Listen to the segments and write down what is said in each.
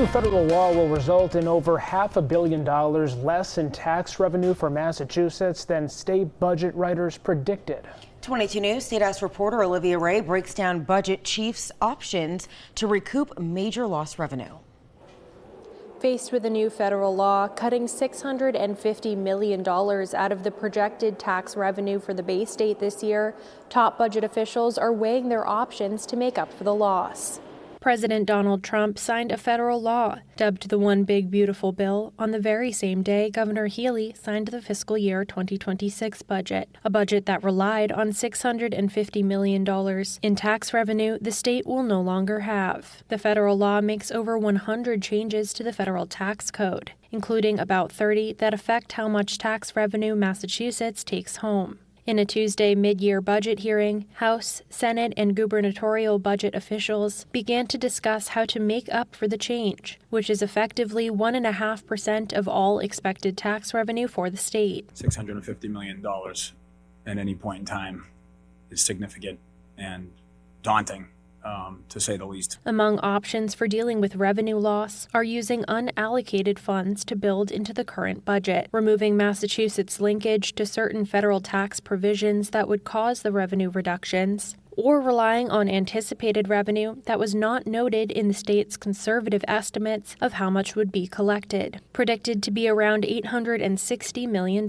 federal law will result in over $500 million less in tax revenue for Massachusetts than state budget writers predicted. 22 News State House reporter Olivia Ray breaks down budget chiefs' options to recoup major lost revenue. Faced with a new federal law cutting $650 million out of the projected tax revenue for the Bay State this year, top budget officials are weighing their options to make up for the loss. President Donald Trump signed a federal law, dubbed the One Big Beautiful Bill, on the very same day Governor Healey signed the fiscal year 2026 budget, a budget that relied on $650 million in tax revenue the state will no longer have. The federal law makes over 100 changes to the federal tax code, including about 30 that affect how much tax revenue Massachusetts takes home. In a Tuesday mid-year budget hearing, House, Senate, and gubernatorial budget officials began to discuss how to make up for the change, which is effectively 1.5% of all expected tax revenue for the state. $650 million at any point in time is significant and daunting, to say the least. Among options for dealing with revenue loss are using unallocated funds to build into the current budget, removing Massachusetts' linkage to certain federal tax provisions that would cause the revenue reductions, or relying on anticipated revenue that was not noted in the state's conservative estimates of how much would be collected, predicted to be around $860 million.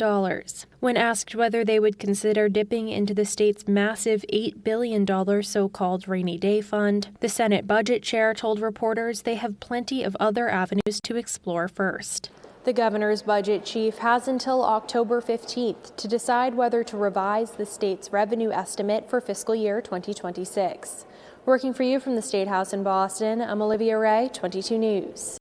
When asked whether they would consider dipping into the state's massive $8 billion so-called rainy day fund, the Senate budget chair told reporters they have plenty of other avenues to explore first. The governor's budget chief has until October 15th to decide whether to revise the state's revenue estimate for fiscal year 2026. Working for you from the State House in Boston, I'm Olivia Ray, 22 News.